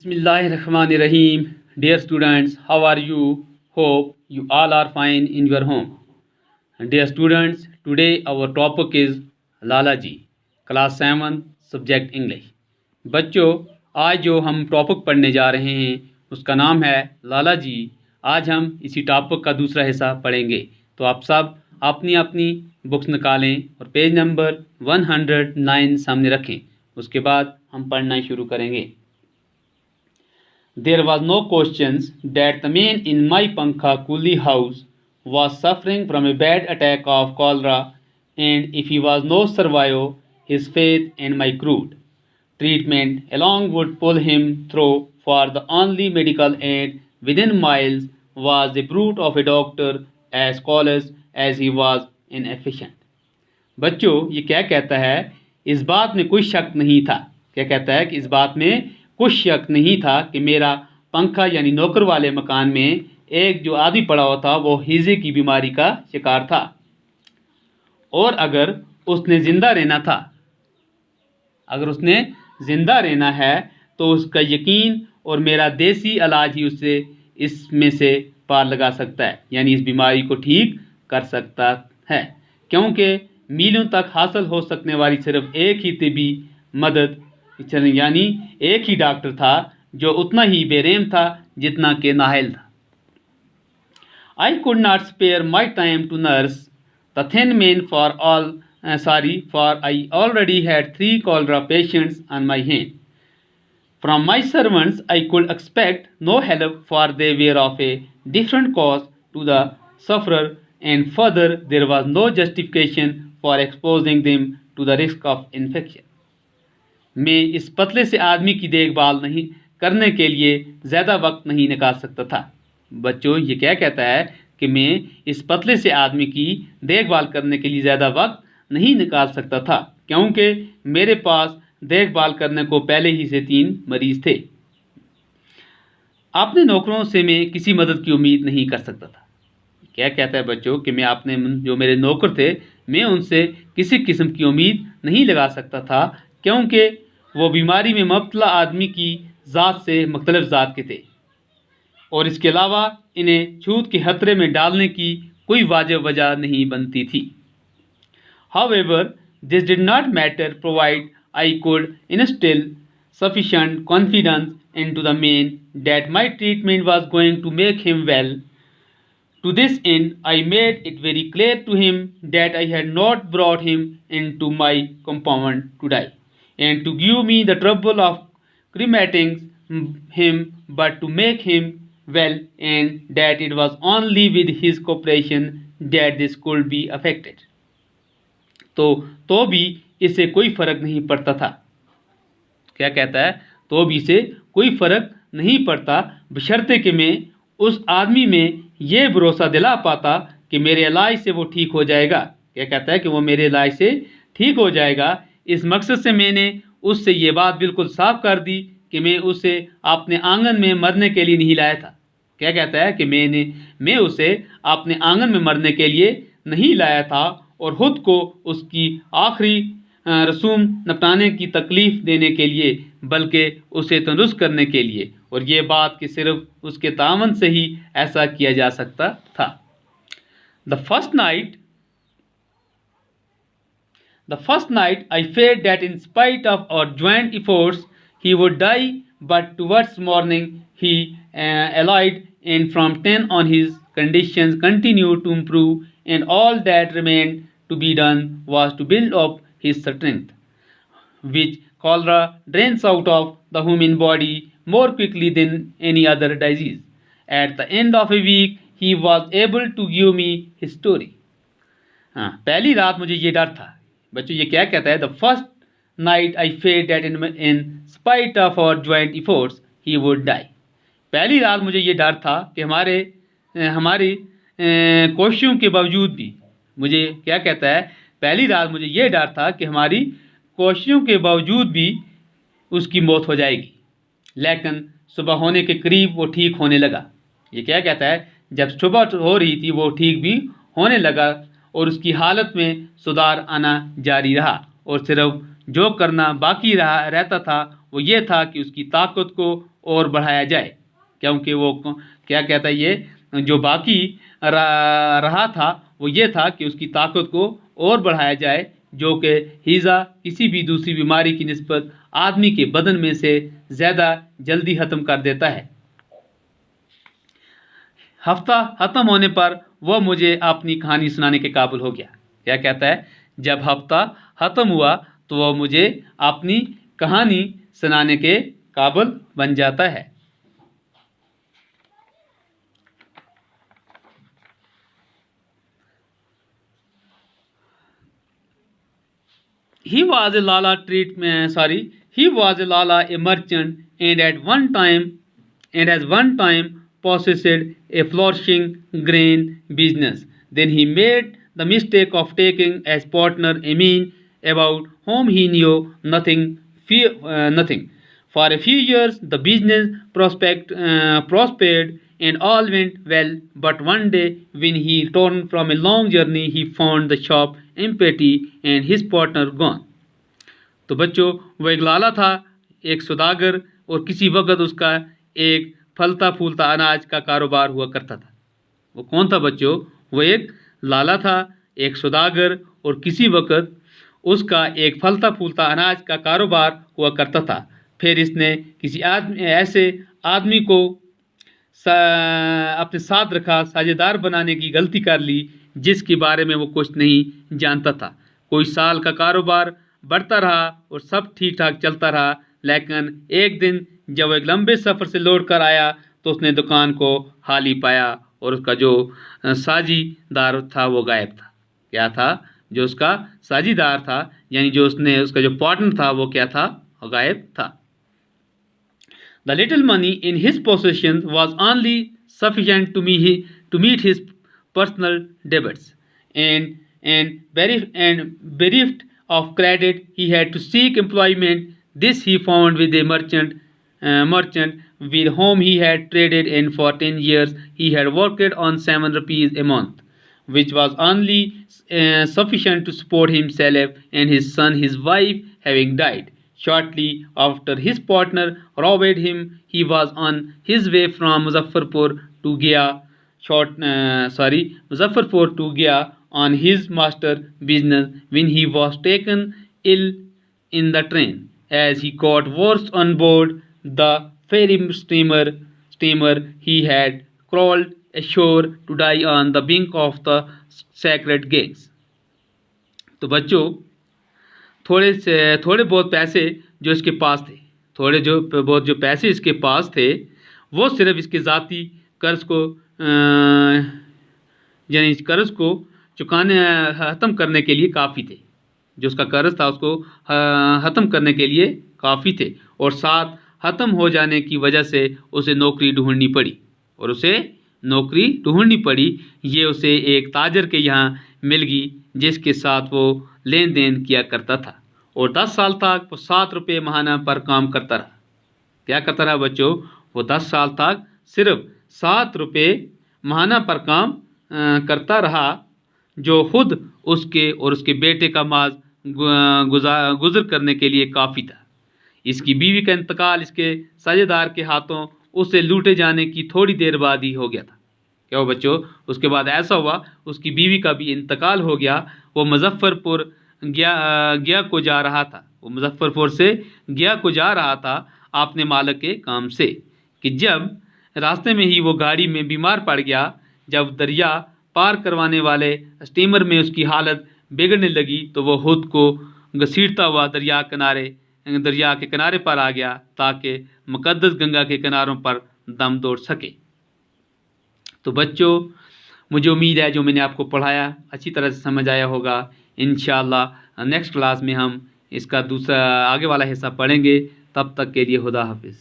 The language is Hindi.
Bismillahirrahmanirrahim. Dear students, how are you? Hope you all are fine in your home. Dear students, today our topic is Lala Ji, Class 7, Subject English. बच्चों, आज जो हम टॉपिक पढ़ने जा रहे हैं उसका नाम है लाला जी. आज हम इसी टॉपिक का दूसरा हिस्सा पढ़ेंगे. तो आप सब अपनी अपनी बुक्स निकालें और पेज नंबर 109 सामने रखें. उसके बाद हम पढ़ना शुरू करेंगे. There was no questions that the man in my Pankha Kuli house was suffering from a bad attack of cholera, and if he was no survivor, his faith and my crude treatment along would pull him through, for the only medical aid within miles was the brute of a doctor, as callous as he was inefficient. बच्चों, ये क्या कहता है? इस बात में कोई शक नहीं था. क्या कहता है कि इस बात में कुछ शक नहीं था कि मेरा पंखा यानी नौकर वाले मकान में एक जो आदमी पड़ा हुआ था वो हीजे की बीमारी का शिकार था, और अगर उसने ज़िंदा रहना है तो उसका यकीन और मेरा देसी इलाज ही उससे इसमें से पार लगा सकता है, यानी इस बीमारी को ठीक कर सकता है, क्योंकि मीलों तक हासिल हो सकने वाली सिर्फ एक ही तिबी मदद यानी एक ही डॉक्टर था जो उतना ही बेरहम था जितना कि नाहिल था. I could not spare my time to nurse the thin man for I already had 3 cholera patients on my hand. From my servants I could expect no help, for they were of a different cause to the sufferer, and further there was no justification for exposing them to the risk of infection. मैं इस पतले से आदमी की देखभाल नहीं करने के लिए ज़्यादा वक्त नहीं निकाल सकता था. बच्चों, ये क्या कहता है कि मैं इस पतले से आदमी की देखभाल करने के लिए ज़्यादा वक्त नहीं निकाल सकता था, क्योंकि मेरे पास देखभाल करने को पहले ही से 3 मरीज़ थे. अपने नौकरों से मैं किसी मदद की उम्मीद नहीं कर सकता था. क्या कहता है बच्चों कि मैं अपने जो मेरे नौकर थे मैं उनसे किसी किस्म की उम्मीद नहीं लगा सकता था, क्योंकि वो बीमारी में मुब्तला आदमी की ज़ात से मुख्तलिफ ज़ात के थे, और इसके अलावा इन्हें छूत के खतरे में डालने की कोई वाजिब वजह नहीं बनती थी. However, this did not matter, provided I could instill sufficient confidence into the man that my treatment was going to make him well. To this end, I made it very clear to him that I had not brought him into my compound to die, and to give me the trouble of cremating him, but to make him well, and that it was only with his cooperation that this could be effected. तो भी इससे कोई फ़र्क नहीं पड़ता था. क्या कहता है? तो भी इसे कोई फ़र्क नहीं पड़ता, बशर्ते कि मैं उस आदमी में ये भरोसा दिला पाता कि मेरे इलाज से वो ठीक हो जाएगा. क्या कहता है कि वो मेरे इलाज से ठीक हो जाएगा. इस मकसद से मैंने उससे ये बात बिल्कुल साफ कर दी कि मैं उसे अपने आंगन में मरने के लिए नहीं लाया था. क्या कहता है कि मैं उसे अपने आंगन में मरने के लिए नहीं लाया था, और खुद को उसकी आखिरी रसूम निपटाने की तकलीफ़ देने के लिए, बल्कि उसे तंदुरुस्त करने के लिए, और ये बात कि सिर्फ उसके तावन से ही ऐसा किया जा सकता था. The first night I feared that in spite of our joint efforts he would die, but towards morning he allied, and from 10 on his conditions continued to improve, and all that remained to be done was to build up his strength, which cholera drains out of the human body more quickly than any other disease. At the end of a week he was able to give me his story. पहली रात मुझे ये डर था. बच्चों, ये क्या कहता है? The first night I feared that in spite of our joint efforts he would die. पहली रात मुझे ये डर था कि हमारी कोशिशों के बावजूद भी, मुझे क्या कहता है? पहली रात मुझे ये डर था कि हमारी कोशिशों के बावजूद भी उसकी मौत हो जाएगी, लेकिन सुबह होने के करीब वो ठीक होने लगा. ये क्या कहता है? जब सुबह हो रही थी वो ठीक भी होने लगा, और उसकी हालत में सुधार आना जारी रहा, और सिर्फ जो करना बाकी रहता था वो ये था कि उसकी ताकत को और बढ़ाया जाए, क्योंकि वो क्या कहता है, ये जो बाकी रहा था वो ये था कि उसकी ताकत को और बढ़ाया जाए, जो कि हीज़ा किसी भी दूसरी बीमारी की निस्बत आदमी के बदन में से ज़्यादा जल्दी ख़त्म कर देता है। हफ्ता ख़त्म होने पर वह मुझे अपनी कहानी सुनाने के काबिल हो गया। क्या कहता है, जब हफ्ता ख़त्म हुआ तो वह मुझे अपनी कहानी सुनाने के काबिल बन जाता है। He was a merchant, and at one time possessed a flourishing grain business. Then he made the mistake of taking as partner Amin, about whom he knew nothing. For a few years, the business prospered and all went well. But one day, when he returned from a long journey, he found the shop empty and his partner gone. तो बच्चों, वो एक लाला था, एक सौदागर, और किसी वक्त उसका एक फलता फूलता अनाज का कारोबार हुआ करता था। वो कौन था बच्चों? वो एक लाला था, एक सौदागर, और किसी वक्त उसका एक फलता फूलता अनाज का कारोबार हुआ करता था। फिर इसने किसी ऐसे आदमी को अपने साथ रखा, साझेदार बनाने की गलती कर ली, जिसके बारे में वो कुछ नहीं जानता था। कोई साल का कारोबार बढ़ता रहा और सब ठीक ठाक चलता रहा, लेकिन एक दिन जब वो एक लंबे सफ़र से लौट कर आया तो उसने दुकान को खाली पाया और उसका जो साझीदार था वो गायब था। क्या था? जो उसका साझीदार था, यानी जो उसका जो पार्टनर था, वो क्या था? वो गायब था। The little money in his possession was only sufficient to meet his personal debts, and bereft of credit, he had to seek employment. This he found with a merchant with whom he had traded, and for 10 years he had worked on 7 rupees a month, which was only sufficient to support himself and his son, his wife having died. Shortly after his partner robbed him, he was on his way from Muzaffarpur to Gaya on his master business when he was taken ill in the train. As he got worse on board the ferry steamer, he had crawled ashore to die on the brink of the sacred Ganges. तो बच्चों, थोड़े बहुत पैसे जो इसके पास थे, बहुत जो पैसे इसके पास थे, वो सिर्फ इसके ज़ाती कर्ज को यानी कर्ज को चुकाने ख़त्म करने के लिए काफ़ी थे। जो उसका कर्ज था उसको ख़त्म करने के लिए काफ़ी थे, और साथ ख़त्म हो जाने की वजह से उसे नौकरी ढूंढनी पड़ी। ये उसे एक ताजर के यहाँ मिल गई, जिसके साथ वो लेन देन किया करता था, और 10 साल तक वो 7 रुपये माहाना पर काम करता रहा। क्या करता रहा बच्चों? वो 10 साल तक सिर्फ 7 रुपये माहाना पर काम करता रहा, जो खुद उसके और उसके बेटे का माज गुजर करने के लिए काफ़ी था। इसकी बीवी का इंतकाल इसके साझेदार के हाथों उसे लूटे जाने की थोड़ी देर बाद ही हो गया था। क्या हो बच्चों? उसके बाद ऐसा हुआ, उसकी बीवी का भी इंतकाल हो गया। वो मुजफ्फरपुर गया को जा रहा था। वो मुजफ्फरपुर से गया को जा रहा था अपने मालिक के काम से, कि जब रास्ते में ही वो गाड़ी में बीमार पड़ गया। जब दरिया पार करवाने वाले स्टीमर में उसकी हालत बिगड़ने लगी तो वो खुद को घसीटता हुआ दरिया के किनारे पर आ गया, ताकि मुकद्दस गंगा के किनारों पर दम तोड़ सके। तो बच्चों, मुझे उम्मीद है जो मैंने आपको पढ़ाया अच्छी तरह से समझ आया होगा। इंशाअल्लाह नेक्स्ट क्लास में हम इसका दूसरा आगे वाला हिस्सा पढ़ेंगे। तब तक के लिए खुदा हाफिज़।